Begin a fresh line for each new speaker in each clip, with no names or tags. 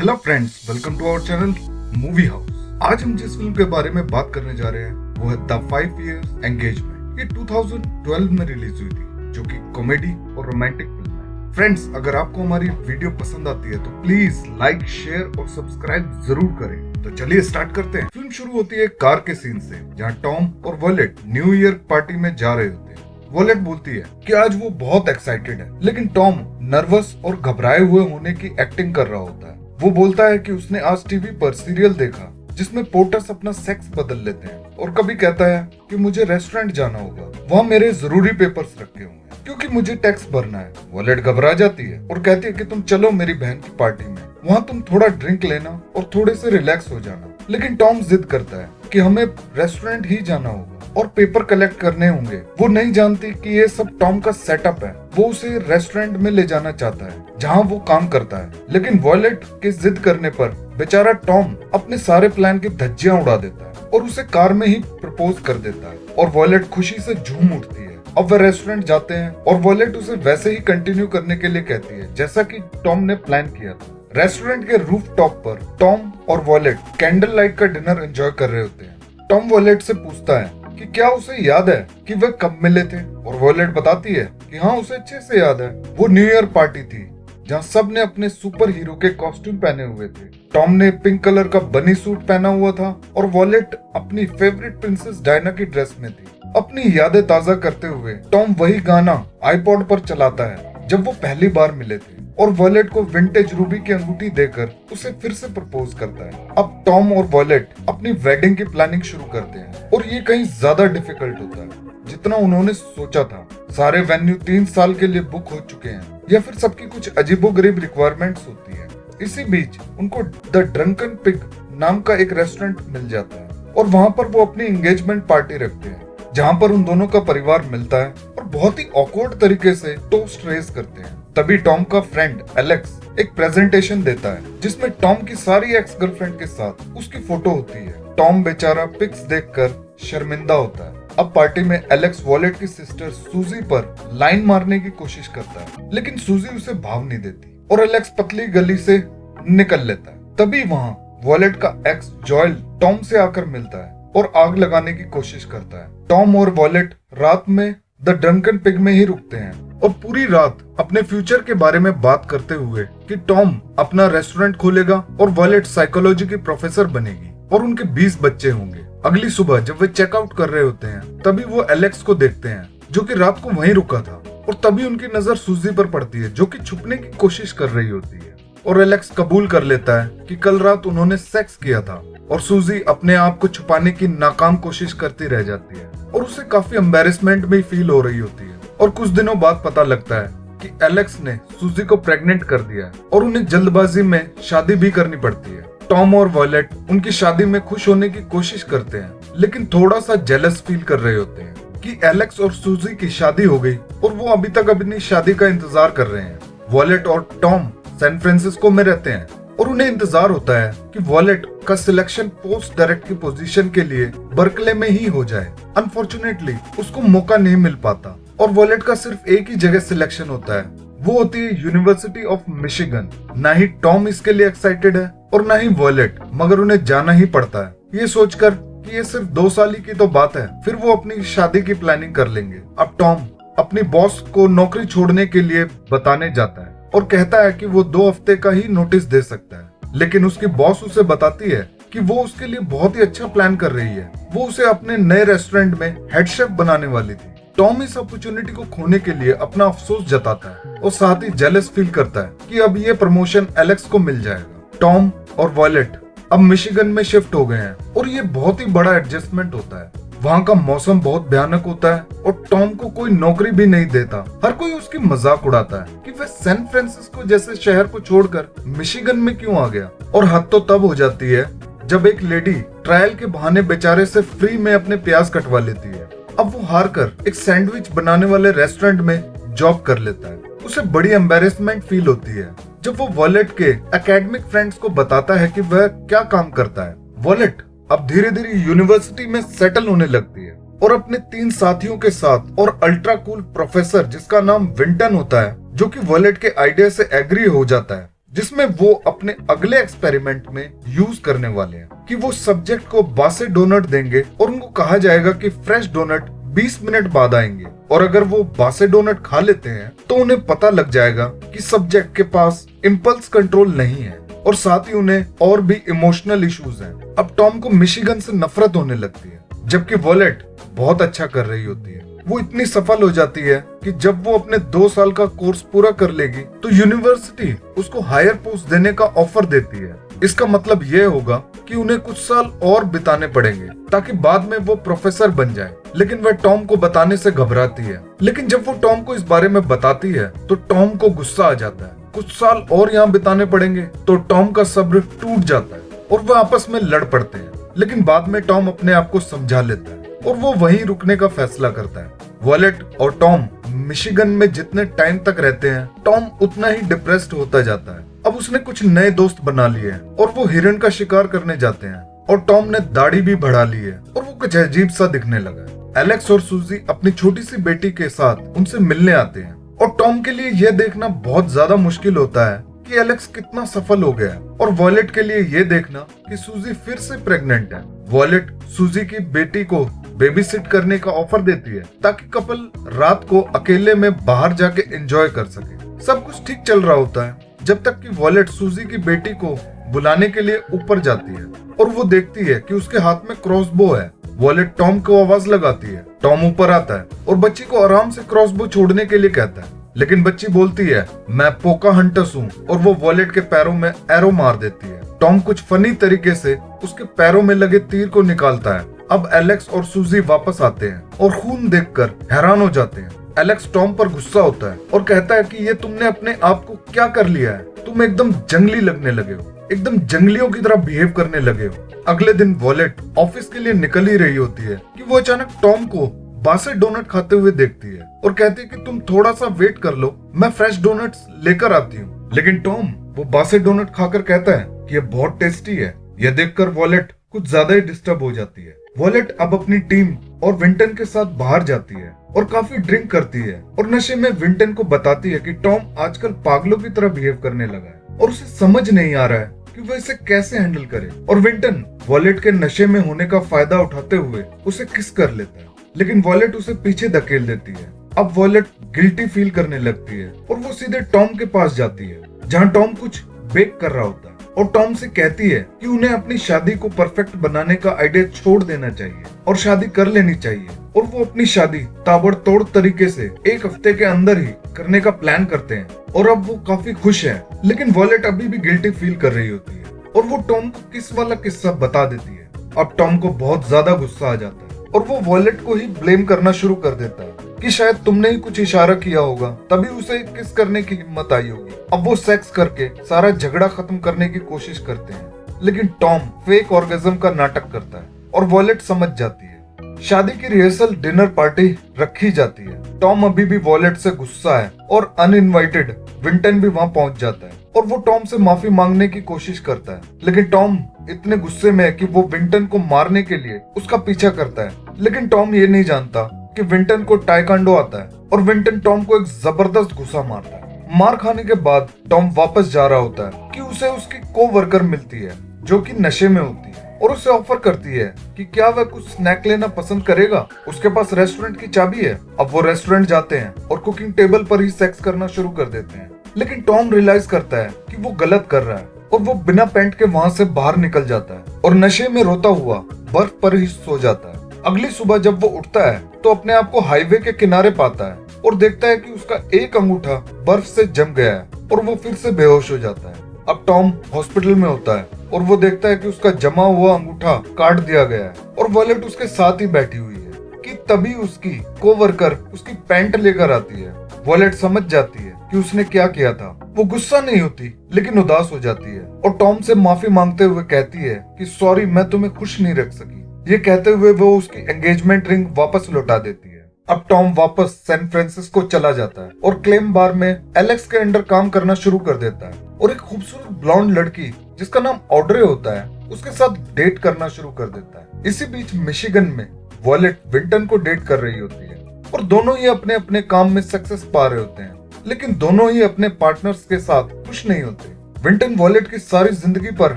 Hello friends, welcome to our channel movie house. आज हम जिस फिल्म के बारे में बात करने जा रहे हैं वो है द 5 Years एंगेजमेंट। ये 2012 में रिलीज हुई थी, जो कि कॉमेडी और रोमांटिक फिल्म है। फ्रेंड्स, अगर आपको हमारी वीडियो पसंद आती है तो प्लीज लाइक, शेयर और सब्सक्राइब जरूर करें। तो चलिए स्टार्ट करते हैं। फिल्म शुरू होती है कार के सीन से, जहाँ टॉम और वॉलेट न्यू ईयर पार्टी में जा रहे होते हैं। वॉलेट बोलती है कि आज वो बहुत एक्साइटेड है, लेकिन टॉम नर्वस और घबराए हुए होने की एक्टिंग कर रहा होता है। वो बोलता है कि उसने आज टीवी पर सीरियल देखा जिसमें पोर्टर्स अपना सेक्स बदल लेते हैं, और कभी कहता है कि मुझे रेस्टोरेंट जाना होगा, वहाँ मेरे जरूरी पेपर्स रखे हुए हैं क्योंकि मुझे टैक्स भरना है। वॉलेट घबरा जाती है और कहती है कि तुम चलो मेरी बहन की पार्टी में, वहाँ तुम थोड़ा ड्रिंक लेना और थोड़े से रिलैक्स हो जाना। लेकिन टॉम जिद करता है कि हमें रेस्टोरेंट ही जाना होगा और पेपर कलेक्ट करने होंगे। वो नहीं जानती कि ये सब टॉम का सेटअप है। वो उसे रेस्टोरेंट में ले जाना चाहता है जहाँ वो काम करता है, लेकिन वॉलेट के जिद करने पर बेचारा टॉम अपने सारे प्लान की धज्जियां उड़ा देता है और उसे कार में ही प्रपोज कर देता है, और वॉलेट खुशी से झूम उठती है। अब वे रेस्टोरेंट जाते हैं और वॉलेट उसे वैसे ही कंटिन्यू करने के लिए कहती है जैसा कि टॉम ने प्लान किया था। रेस्टोरेंट के रूफ टॉप पर टॉम और वॉलेट कैंडल लाइट का डिनर एंजॉय कर रहे होते हैं। टॉम वॉलेट से पूछता है कि क्या उसे याद है कि वे कब मिले थे, और वॉलेट बताती है कि हाँ, उसे अच्छे से याद है। वो न्यू ईयर पार्टी थी जहाँ सब ने अपने सुपर हीरो के कॉस्ट्यूम पहने हुए थे। टॉम ने पिंक कलर का बनी सूट पहना हुआ था और वॉलेट अपनी फेवरेट प्रिंसेस डायना की ड्रेस में थी। अपनी यादें ताजा करते हुए टॉम वही गाना आईपॉड पर चलाता है जब वो पहली बार मिले थे, और वॉलेट को विंटेज रूबी की अंगूठी देकर उसे फिर से प्रपोज करता है। अब टॉम और वॉलेट अपनी वेडिंग की प्लानिंग शुरू करते हैं, और ये कहीं ज्यादा डिफिकल्ट होता है जितना उन्होंने सोचा था। सारे वेन्यू 3 साल के लिए बुक हो चुके हैं, या फिर सबकी कुछ अजीबोगरीब रिक्वायरमेंट्स होती है। इसी बीच उनको द ड्रंकन पिग नाम का एक रेस्टोरेंट मिल जाता है, और वहाँ पर वो अपनी एंगेजमेंट पार्टी रखते हैं, जहाँ पर उन दोनों का परिवार मिलता है और बहुत ही ऑकवर्ड तरीके से टोस्ट रेस करते हैं। तभी टॉम का फ्रेंड एलेक्स एक प्रेजेंटेशन देता है जिसमें टॉम की सारी एक्स गर्लफ्रेंड के साथ उसकी फोटो होती है। टॉम बेचारा पिक्स देखकर शर्मिंदा होता है। अब पार्टी में एलेक्स वॉलेट की सिस्टर सूजी पर लाइन मारने की कोशिश करता है, लेकिन सूजी उसे भाव नहीं देती और एलेक्स पतली गली से निकल लेता है। तभी वहाँ वॉलेट का एक्स जॉयल टॉम से आकर मिलता है और आग लगाने की कोशिश करता है। टॉम और वॉलेट रात में द ड्रंकन पिग में ही रुकते हैं और पूरी रात अपने फ्यूचर के बारे में बात करते हुए कि टॉम अपना रेस्टोरेंट खोलेगा और वॉलेट साइकोलॉजी की प्रोफेसर बनेगी और उनके 20 बच्चे होंगे। अगली सुबह जब वे चेकआउट कर रहे होते हैं, तभी वो एलेक्स को देखते हैं जो कि रात को वहीं रुका था, और तभी उनकी नजर सूजी पर पड़ती है जो कि छुपने की कोशिश कर रही होती है, और एलेक्स कबूल कर लेता है कि कल रात उन्होंने सेक्स किया था, और सूजी अपने आप को छुपाने की नाकाम कोशिश करती रह जाती है और उसे काफी एम्बैरेसमेंट में फील हो रही होती है। और कुछ दिनों बाद पता लगता है कि एलेक्स ने सूजी को प्रेग्नेंट कर दिया है और उन्हें जल्दबाजी में शादी भी करनी पड़ती है। टॉम और वॉलेट उनकी शादी में खुश होने की कोशिश करते हैं, लेकिन थोड़ा सा जेलस फील कर रहे होते हैं कि एलेक्स और सूजी की शादी हो गई और वो अभी तक अपनी शादी का इंतजार कर रहे हैं। वॉलेट और टॉम सैन फ्रांसिस्को में रहते हैं और उन्हें इंतजार होता है कि वॉलेट का सिलेक्शन पोस्ट डायरेक्ट की पोजीशन के लिए बर्कले में ही हो जाए। अनफॉर्चुनेटली उसको मौका नहीं मिल पाता और वॉलेट का सिर्फ एक ही जगह सिलेक्शन होता है, वो होती है यूनिवर्सिटी ऑफ मिशिगन। ना ही टॉम इसके लिए एक्साइटेड है और ना ही वॉलेट, मगर उन्हें जाना ही पड़ता है, ये सोचकर कि ये सिर्फ 2 साल की तो बात है, फिर वो अपनी शादी की प्लानिंग कर लेंगे। अब टॉम अपनी बॉस को नौकरी छोड़ने के लिए बताने जाता है और कहता है कि वो 2 हफ्ते का ही नोटिस दे सकता है, लेकिन उसकी बॉस उसे बताती है कि वो उसके लिए बहुत ही अच्छा प्लान कर रही है। वो उसे अपने नए रेस्टोरेंट में हेड शेफ बनाने वाली थी। टॉम इस अपॉर्चुनिटी को खोने के लिए अपना अफसोस जताता है और साथ ही जेलस फील करता है कि अब ये प्रमोशन एलेक्स को मिल जाएगा। टॉम और वॉलेट अब मिशिगन में शिफ्ट हो गए हैं और ये बहुत ही बड़ा एडजस्टमेंट होता है। वहाँ का मौसम बहुत भयानक होता है और टॉम को कोई नौकरी भी नहीं देता। हर कोई उसकी मजाक उड़ाता है कि वह सैन फ्रांसिस्को जैसे शहर को छोड़कर मिशिगन में क्यों आ गया। और हद तो तब हो जाती है जब एक लेडी ट्रायल के बहाने बेचारे से फ्री में अपने प्याज कटवा लेती है। अब वो हार कर एक सैंडविच बनाने वाले रेस्टोरेंट में जॉब कर लेता है। उसे बड़ी एम्बैरेसमेंट फील होती है जब वो वॉलेट के एकेडमिक फ्रेंड्स को बताता है कि वह क्या काम करता है। वॉलेट अब धीरे धीरे यूनिवर्सिटी में सेटल होने लगती है और अपने 3 साथियों के साथ और अल्ट्रा कूल प्रोफेसर जिसका नाम विंटन होता है, जो कि वॉलेट के आइडिया से एग्री हो जाता है, जिसमें वो अपने अगले एक्सपेरिमेंट में यूज करने वाले हैं कि वो सब्जेक्ट को बासी डोनट देंगे और उनको कहा जाएगा कि फ्रेश डोनट 20 मिनट बाद आएंगे, और अगर वो बासी डोनट खा लेते हैं तो उन्हें पता लग जाएगा कि सब्जेक्ट के पास इम्पल्स कंट्रोल नहीं है, और साथ ही उन्हें और भी इमोशनल इश्यूज हैं। अब टॉम को मिशिगन से नफरत होने लगती है, जबकि वॉलेट बहुत अच्छा कर रही होती है। वो इतनी सफल हो जाती है कि जब वो अपने 2 साल का कोर्स पूरा कर लेगी तो यूनिवर्सिटी उसको हायर पोस्ट देने का ऑफर देती है। इसका मतलब ये होगा कि उन्हें कुछ साल और बिताने पड़ेंगे ताकि बाद में वो प्रोफेसर बन जाए, लेकिन वह टॉम को बताने से घबराती है। लेकिन जब वो टॉम को इस बारे में बताती है तो टॉम को गुस्सा आ जाता है। कुछ साल और यहाँ बिताने पड़ेंगे तो टॉम का सब्र टूट जाता है और वह आपस में लड़ पड़ते हैं। लेकिन बाद में टॉम अपने आप को समझा लेता है और वो वहीं रुकने का फैसला करता है। वॉलेट और टॉम मिशिगन में जितने टाइम तक रहते हैं, टॉम उतना ही डिप्रेस्ड होता जाता है। अब उसने कुछ नए दोस्त बना लिए हैं और वो हिरण का शिकार करने जाते हैं, और टॉम ने दाढ़ी भी बढ़ा ली है और वो कुछ अजीब सा दिखने लगा है। एलेक्स और सूजी अपनी छोटी सी बेटी के साथ उनसे मिलने आते हैं, और टॉम के लिए यह देखना बहुत ज्यादा मुश्किल होता है कि एलेक्स कितना सफल हो गया है, और वॉलेट के लिए यह देखना कि सूजी फिर से प्रेग्नेंट है। वॉलेट सूजी की बेटी को बेबी सिट करने का ऑफर देती है ताकि कपल रात को अकेले में बाहर जाके एंजॉय कर सके। सब कुछ ठीक चल रहा होता है जब तक कि वॉलेट सूजी की बेटी को बुलाने के लिए ऊपर जाती है और वो देखती है कि उसके हाथ में क्रॉसबो है। वॉलेट टॉम को आवाज लगाती है। टॉम ऊपर आता है और बच्ची को आराम से क्रॉसबो छोड़ने के लिए कहता है, लेकिन बच्ची बोलती है मैं पोकाहंटस हूँ, और वो वॉलेट के पैरों में एरो मार देती है। टॉम कुछ फनी तरीके से उसके पैरों में लगे तीर को निकालता है। अब एलेक्स और सूजी वापस आते हैं और खून देखकर हैरान हो जाते हैं। एलेक्स टॉम पर गुस्सा होता है और कहता है कि ये तुमने अपने आप को क्या कर लिया है, तुम एकदम जंगली लगने लगे हो, एकदम जंगलियों की तरह बिहेव करने लगे हो। अगले दिन वॉलेट ऑफिस के लिए निकल ही रही होती है कि वो अचानक टॉम को बासी डोनट खाते हुए देखती है और कहती है कि तुम थोड़ा सा वेट कर लो, मैं फ्रेश डोनट्स लेकर आती हूँ। लेकिन टॉम वो बासी डोनट खाकर कहता है कि ये बहुत टेस्टी है। यह देखकर वॉलेट कुछ ज्यादा ही डिस्टर्ब हो जाती है। वॉलेट अब अपनी टीम और विंटन के साथ बाहर जाती है और काफी ड्रिंक करती है, और नशे में विंटन को बताती है कि टॉम आजकल पागलों की तरह बिहेव करने लगा है और उसे समझ नहीं आ रहा है कि वह इसे कैसे हैंडल करे। और विंटन वॉलेट के नशे में होने का फायदा उठाते हुए उसे किस कर लेता है, लेकिन वॉलेट उसे पीछे धकेल देती है। अब वॉलेट गिल्टी फील करने लगती है और वो सीधे टॉम के पास जाती है जहाँ टॉम कुछ बेक कर रहा होता है, और टॉम से कहती है कि उन्हें अपनी शादी को परफेक्ट बनाने का आइडिया छोड़ देना चाहिए और शादी कर लेनी चाहिए। और वो अपनी शादी ताबड़तोड़ तरीके से 1 हफ्ते के अंदर ही करने का प्लान करते हैं, और अब वो काफी खुश है। लेकिन वॉलेट अभी भी गिल्टी फील कर रही होती है और वो टॉम को किस वाला किस्सा बता देती है। अब टॉम को बहुत ज्यादा गुस्सा आ जाता है और वो वॉलेट को ही ब्लेम करना शुरू कर देता है कि शायद तुमने ही कुछ इशारा किया होगा तभी उसे किस करने की हिम्मत आई होगी। अब वो सेक्स करके सारा झगड़ा खत्म करने की कोशिश करते हैं, लेकिन टॉम फेक ऑर्गेज्म का नाटक करता है और वॉलेट समझ जाती है। शादी की रिहर्सल डिनर पार्टी रखी जाती है। टॉम अभी भी वॉलेट से गुस्सा है और अनइनवाइटेड विंटन भी वहां पहुंच जाता है और वो टॉम से माफी मांगने की कोशिश करता है, लेकिन टॉम इतने गुस्से में है कि वो विंटन को मारने के लिए उसका पीछा करता है। लेकिन टॉम ये नहीं जानता कि विंटन को टाइकांडो आता है और विंटन टॉम को एक जबरदस्त घुसा मारता है। मार खाने के बाद टॉम वापस जा रहा होता है कि उसे उसकी कोवर्कर मिलती है जो कि नशे में होती है और उसे ऑफर करती है कि क्या वह कुछ स्नैक लेना पसंद करेगा। उसके पास रेस्टोरेंट की चाबी है। अब वो रेस्टोरेंट जाते हैं और कुकिंग टेबल पर ही सेक्स करना शुरू कर देते हैं, लेकिन टॉम रियलाइज करता है कि वो गलत कर रहा है और वो बिना पैंट के वहाँ से बाहर निकल जाता है और नशे में रोता हुआ बर्फ पर ही सो जाता है। अगली सुबह जब वो उठता है तो अपने आप को हाईवे के किनारे पाता है और देखता है कि उसका एक अंगूठा बर्फ से जम गया है और वो फिर से बेहोश हो जाता है। अब टॉम हॉस्पिटल में होता है और वो देखता है कि उसका जमा हुआ अंगूठा काट दिया गया है और वॉलेट उसके साथ ही बैठी हुई है कि तभी उसकी कोवर्कर उसकी पैंट लेकर आती है। वॉलेट समझ जाती है कि उसने क्या किया था। वो गुस्सा नहीं होती लेकिन उदास हो जाती है और टॉम से माफी मांगते हुए कहती है कि सॉरी, मैं तुम्हें खुश नहीं रख सकी। ये कहते हुए वो उसकी एंगेजमेंट रिंग वापस लौटा देती है। अब टॉम वापस सैन फ्रांसिस्को चला जाता है और क्लेम बार में एलेक्स के अंडर काम करना शुरू कर देता है और एक खूबसूरत ब्लॉन्ड लड़की जिसका नाम ऑड्रे होता है उसके साथ डेट करना शुरू कर देता है। इसी बीच मिशिगन में वॉलेट विंटन को डेट कर रही होती है और दोनों ही अपने अपने काम में सक्सेस पा रहे होते हैं, लेकिन दोनों ही अपने पार्टनर्स के साथ खुश नहीं होते। विंटन वॉलेट की सारी जिंदगी पर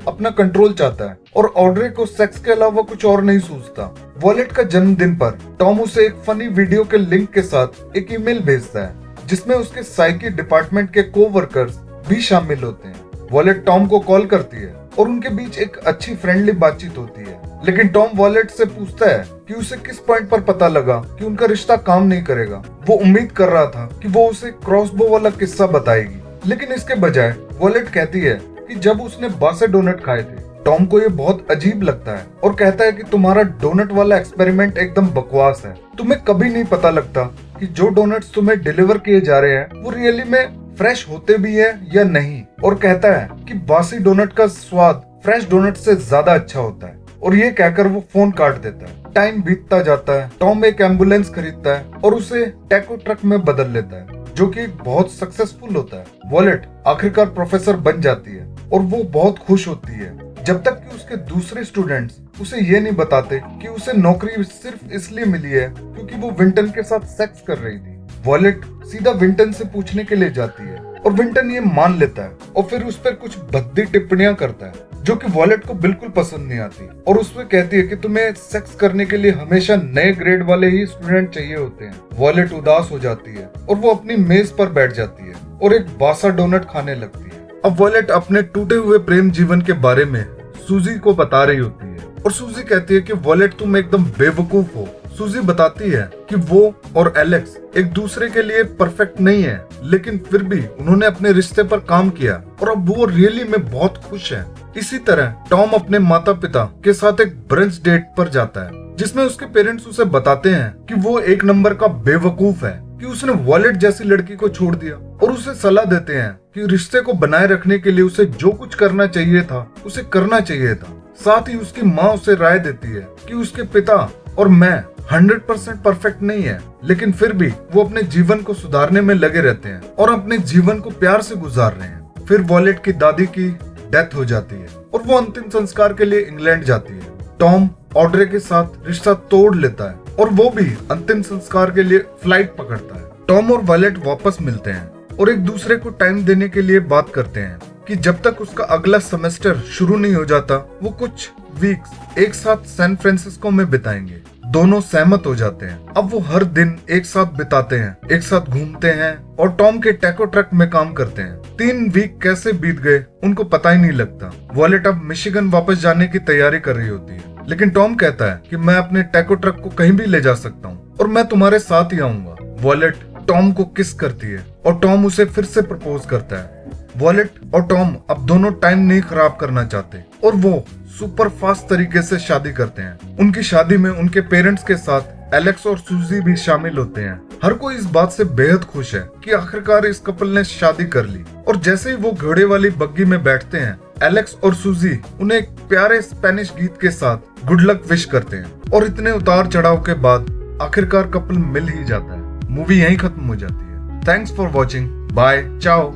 अपना कंट्रोल चाहता है और ऑड्रे को सेक्स के अलावा कुछ और नहीं सूझता। वॉलेट का जन्मदिन पर टॉम उसे एक फनी वीडियो के लिंक के साथ एक ईमेल भेजता है जिसमें उसके साइकी डिपार्टमेंट के कोवर्कर्स भी शामिल होते हैं। वॉलेट टॉम को कॉल करती है और उनके बीच एक अच्छी फ्रेंडली बातचीत होती है, लेकिन टॉम वॉलेट से पूछता है कि उसे किस पॉइंट पर पता लगा कि उनका रिश्ता काम नहीं करेगा। वो उम्मीद कर रहा था कि वो उसे क्रॉसबो वाला किस्सा बताएगी, लेकिन इसके बजाय वॉलेट कहती है कि जब उसने 62 डोनट खाए थे। टॉम को ये बहुत अजीब लगता है और कहता है कि तुम्हारा डोनट वाला एक्सपेरिमेंट एकदम बकवास है। तुम्हें कभी नहीं पता लगता कि जो डोनट्स तुम्हें डिलीवर किए जा रहे हैं वो रियली में फ्रेश होते भी है या नहीं, और कहता है कि बासी डोनट का स्वाद फ्रेश डोनट से ज्यादा अच्छा होता है। और ये कहकर वो फोन काट देता है। टाइम बीतता जाता है। टॉम एक एम्बुलेंस खरीदता है और उसे टैको ट्रक में बदल लेता है, जो कि बहुत सक्सेसफुल होता है। वॉलेट आखिरकार प्रोफेसर बन जाती है और वो बहुत खुश होती है, जब तक कि उसके दूसरे स्टूडेंट्स उसे ये नहीं बताते कि उसे नौकरी सिर्फ इसलिए मिली है क्योंकि वो विंटन के साथ सेक्स कर रही थी। वॉलेट सीधा विंटन से पूछने के लिए जाती है और विंटन ये मान लेता है और फिर उस पर कुछ भद्दी टिप्पणियां करता है जो कि वॉलेट को बिल्कुल पसंद नहीं आती, और उसमें कहती है कि तुम्हें सेक्स करने के लिए हमेशा नए ग्रेड वाले ही स्टूडेंट चाहिए होते हैं। वॉलेट उदास हो जाती है और वो अपनी मेज पर बैठ जाती है और एक बासा डोनट खाने लगती है। अब वॉलेट अपने टूटे हुए प्रेम जीवन के बारे में सूजी को बता रही होती है और सूजी कहती है कि वॉलेट तुम एकदम बेवकूफ हो। सूजी बताती है कि वो और एलेक्स एक दूसरे के लिए परफेक्ट नहीं है, लेकिन फिर भी उन्होंने अपने रिश्ते पर काम किया और अब वो रियली में बहुत खुश है। इसी तरह टॉम अपने माता पिता के साथ एक ब्रंच डेट पर जाता है जिसमें उसके पेरेंट्स उसे बताते हैं कि वो एक नंबर का बेवकूफ है कि उसने वॉलेट जैसी लड़की को छोड़ दिया, और उसे सलाह देते हैं कि रिश्ते को बनाए रखने के लिए उसे जो कुछ करना चाहिए था उसे करना चाहिए था। साथ ही उसकी माँ उसे राय देती है कि उसके पिता और मैं 100% परफेक्ट नहीं है, लेकिन फिर भी वो अपने जीवन को सुधारने में लगे रहते हैं और अपने जीवन को प्यार से गुजार रहे हैं। फिर वॉलेट की दादी की डेथ हो जाती है और वो अंतिम संस्कार के लिए इंग्लैंड जाती है। टॉम ऑड्रे के साथ रिश्ता तोड़ लेता है और वो भी अंतिम संस्कार के लिए फ्लाइट पकड़ता है। टॉम और वॉलेट वापस मिलते हैं और एक दूसरे को टाइम देने के लिए बात करते हैं कि जब तक उसका अगला सेमेस्टर शुरू नहीं हो जाता वो कुछ वीक्स एक साथ सैन फ्रांसिस्को में बिताएंगे। दोनों सहमत हो जाते हैं। अब वो हर दिन एक साथ बिताते हैं, एक साथ घूमते हैं और टॉम के टैको ट्रक में काम करते हैं। 3 वीक कैसे बीत गए उनको पता ही नहीं लगता। वॉलेट अब मिशिगन वापस जाने की तैयारी कर रही होती है, लेकिन टॉम कहता है कि मैं अपने टैको ट्रक को कहीं भी ले जा सकता हूँ और मैं तुम्हारे साथ ही आऊंगा। वॉलेट टॉम को किस करती है और टॉम उसे फिर से प्रपोज करता है। वॉलेट और टॉम अब दोनों टाइम नहीं खराब करना चाहते और वो सुपर फास्ट तरीके से शादी करते हैं। उनकी शादी में उनके पेरेंट्स के साथ एलेक्स और सूजी भी शामिल होते हैं। हर कोई इस बात से बेहद खुश है कि आखिरकार इस कपल ने शादी कर ली, और जैसे ही वो घोड़े वाली बग्गी में बैठते हैं एलेक्स और सूजी उन्हें एक प्यारे स्पेनिश गीत के साथ गुड लक विश करते हैं और इतने उतार चढ़ाव के बाद आखिरकार कपल मिल ही जाता है। मूवी यहीं खत्म हो जाती है। Thanks for watching. बाय, चाओ।